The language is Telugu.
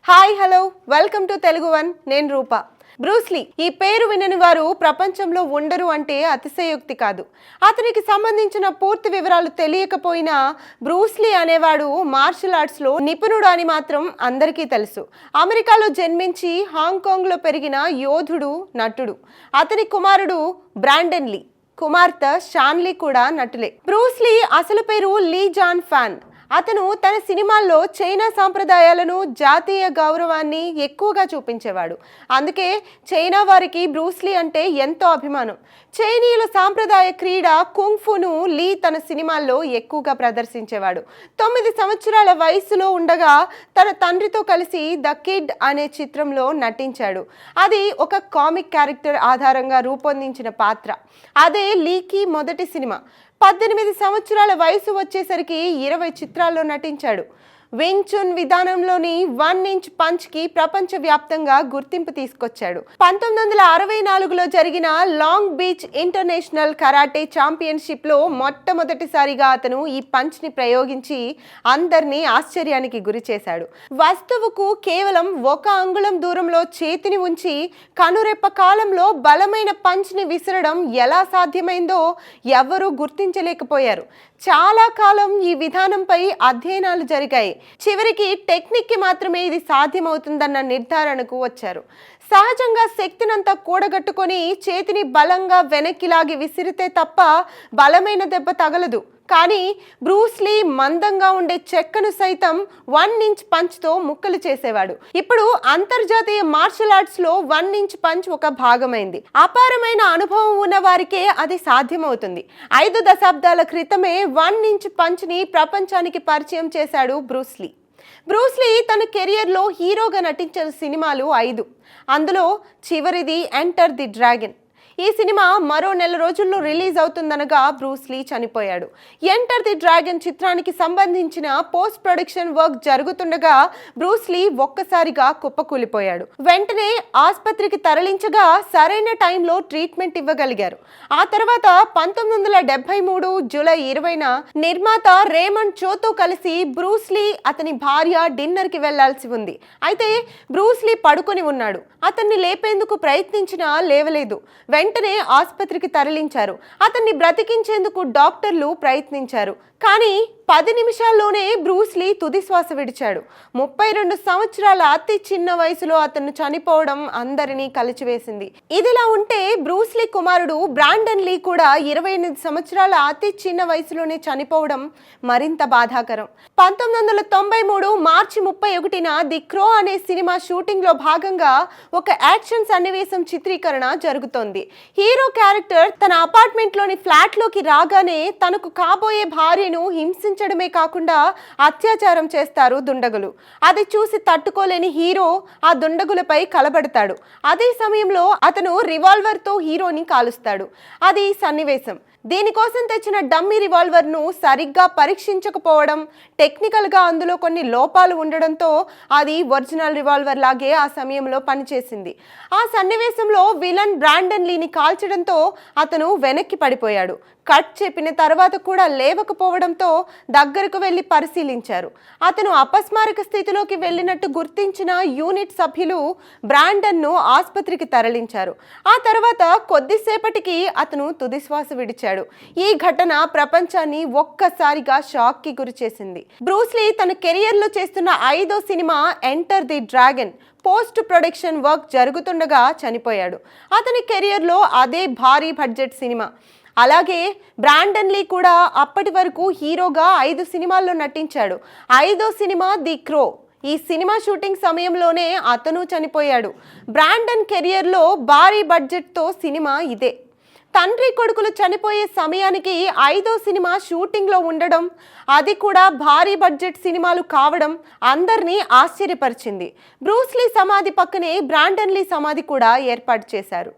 Hi hello welcome to Telugu one. నేను రూప. బ్రూస్లీ ఈ పేరు వినని వారు ప్రపంచంలో ఉండరు అంటే అతిశయోక్తి కాదు. అతనికి సంబంధించిన పూర్తి వివరాలు తెలియకపోయినా బ్రూస్లీ అనేవాడు మార్షల్ ఆర్ట్స్లో నిపుణుడు అని మాత్రం అందరికీ తెలుసు. అమెరికాలో జన్మించి హాంకాంగ్లో పెరిగిన యోధుడు, నటుడు. అతని కుమారుడు బ్రాండన్ లీ, కుమార్తె షాన్లీ కూడా నటులే. బ్రూస్లీ అసలు పేరు లీ జాన్ ఫాన్. అతను తన సినిమాల్లో చైనా సాంప్రదాయాలను, జాతీయ గౌరవాన్ని ఎక్కువగా చూపించేవాడు. అందుకే చైనా వారికి బ్రూస్లీ అంటే ఎంతో అభిమానం. చైనీయుల సాంప్రదాయ క్రీడ కుంగ్ఫును లీ తన సినిమాల్లో ఎక్కువగా ప్రదర్శించేవాడు. 9 సంవత్సరాల వయసులో ఉండగా తన తండ్రితో కలిసి ద కిడ్ అనే చిత్రంలో నటించాడు. అది ఒక కామిక్ క్యారెక్టర్ ఆధారంగా రూపొందించిన పాత్ర. అదే లీకి మొదటి సినిమా. 18 సంవత్సరాల వయసు వచ్చేసరికి 20 చిత్రాల్లో నటించాడు. వింగ్ చున్ విధానంలోని 1 ఇంచ్ పంచ్కి ప్రపంచవ్యాప్తంగా గుర్తింపు తీసుకొచ్చాడు. 1964లో జరిగిన లాంగ్ బీచ్ ఇంటర్నేషనల్ కరాటే ఛాంపియన్షిప్లో మొట్టమొదటిసారిగా అతను ఈ పంచ్ని ప్రయోగించి అందరినీ ఆశ్చర్యానికి గురి చేశాడు. వస్తువుకు కేవలం 1 అంగుళం దూరంలో చేతిని ఉంచి కనురెప్ప కాలంలో బలమైన పంచ్ని విసరడం ఎలా సాధ్యమైందో ఎవ్వరూ గుర్తించలేకపోయారు. చాలా కాలం ఈ విధానంపై అధ్యయనాలు జరిగాయి. చివరికి టెక్నిక్కి మాత్రమే ఇది సాధ్యమవుతుందన్న నిర్ధారణకు వచ్చారు. సహజంగా శక్తినంతా కూడగట్టుకొని చేతిని బలంగా వెనక్కి లాగి విసిరితే తప్ప బలమైన దెబ్బ తగలదు. కానీ బ్రూస్లీ మందంగా ఉండే చెక్కను సైతం 1 ఇంచ్ పంచ్తో ముక్కలు చేసేవాడు. ఇప్పుడు అంతర్జాతీయ మార్షల్ ఆర్ట్స్లో 1 ఇంచ్ పంచ్ ఒక భాగమైంది. అపారమైన అనుభవం ఉన్న వారికే అది సాధ్యమవుతుంది. 5 దశాబ్దాల క్రితమే 1 ఇంచ్ పంచ్ని ప్రపంచానికి పరిచయం చేశాడు బ్రూస్లీ. బ్రూస్లీ తన కెరియర్లో హీరోగా నటించిన సినిమాలు 5. అందులో చివరిది ఎంటర్ ది డ్రాగన్. ఈ సినిమా మరో నెల రోజుల్లో రిలీజ్ అవుతుందనగా బ్రూస్లీ చనిపోయాడు. ఎంటర్ ది డ్రాగన్ చిత్రానికి సంబంధించిన పోస్ట్ ప్రొడక్షన్ వర్క్ జరుగుతుండగా బ్రూస్లీ ఒక్కసారిగా కుప్పకూలిపోయాడు. వెంటనే ఆసుపత్రికి తరలించగా సరైన టైంలో ట్రీట్మెంట్ ఇవ్వగలిగారు. ఆ తర్వాత 1973 జూలై 20న నిర్మాత రేమండ్ చోతో కలిసి బ్రూస్లీ, అతని భార్య డిన్నర్కి వెళ్లాల్సి ఉంది. అయితే బ్రూస్లీ పడుకొని ఉన్నాడు. అతన్ని లేపేందుకు ప్రయత్నించినా లేవలేదు. వెంటనే ఆసుపత్రికి తరలించారు. అతన్ని బ్రతికించేందుకు డాక్టర్లు ప్రయత్నించారు. కానీ 10 నిమిషాల్లోనే బ్రూస్లీ తుది శ్వాస విడిచాడు. 32 సంవత్సరాల అతి చిన్న వయసులో అతను చనిపోవడం అందరినీ కలిచివేసింది. ఇదిలా ఉంటే బ్రూస్లీ కుమారుడు బ్రాండన్ లీ కూడా 28 సంవత్సరాల అతి చిన్న వయసులోనే చనిపోవడం మరింత బాధాకరం. 1993 మార్చి 31న ది క్రో అనే సినిమా షూటింగ్లో భాగంగా ఒక యాక్షన్ సన్నివేశం చిత్రీకరణ జరుగుతోంది. హీరో క్యారెక్టర్ తన అపార్ట్మెంట్లోని ఫ్లాట్లోకి రాగానే తనకు కాబోయే భార్యను హింసించడమే కాకుండా అత్యాచారం చేస్తారు దుండగులు. అది చూసి తట్టుకోలేని హీరో ఆ దుండగులపై కలబడతాడు. అదే సమయంలో అతను రివాల్వర్తో హీరోని కాలుస్తాడు. అది సన్నివేశం. దీనికోసం తెచ్చిన డమ్మీ రివాల్వర్ను సరిగ్గా పరీక్షించకపోవడం, టెక్నికల్గా అందులో కొన్ని లోపాలు ఉండడంతో అది ఒరిజినల్ రివాల్వర్ లాగే ఆ సమయంలో పనిచేసింది. ఆ సన్నివేశంలో విలన్ బ్రాండన్ లీని కాల్చడంతో అతను వెనక్కి పడిపోయాడు. కట్ చెప్పిన తర్వాత కూడా లేవకపోవడంతో దగ్గరకు వెళ్ళి పరిశీలించారు. అతను అపస్మారక స్థితిలోకి వెళ్ళినట్టు గుర్తించిన యూనిట్ సభ్యులు బ్రాండన్ను ఆసుపత్రికి తరలించారు. ఆ తర్వాత కొద్దిసేపటికి అతను తుదిశ్వాస విడిచాడు. ఈ ఘటన ప్రపంచాన్ని ఒక్కసారిగా షాక్కి గురి చేసింది. బ్రూస్లీ తన కెరియర్లో చేస్తున్న 5వ cinema enter the dragon post production work జరుగుతుండగా చనిపోయాడు. అతని కెరియర్లో అదే భారీ బడ్జెట్ సినిమా. అలాగే బ్రాండన్ లీ కూడా అప్పటి వరకు హీరోగా 5 సినిమాల్లో నటించాడు. 5వ సినిమా ది క్రో. ఈ సినిమా షూటింగ్ సమయంలోనే అతను చనిపోయాడు. బ్రాండన్ కెరియర్లో భారీ బడ్జెట్తో సినిమా ఇదే. తండ్రి కొడుకులు చనిపోయే సమయానికి 5వ సినిమా షూటింగ్లో ఉండడం, అది కూడా భారీ బడ్జెట్ సినిమాలు కావడం అందరినీ ఆశ్చర్యపరిచింది. బ్రూస్లీ సమాధి పక్కనే బ్రాండన్ లీ సమాధి కూడా ఏర్పాటు చేశారు.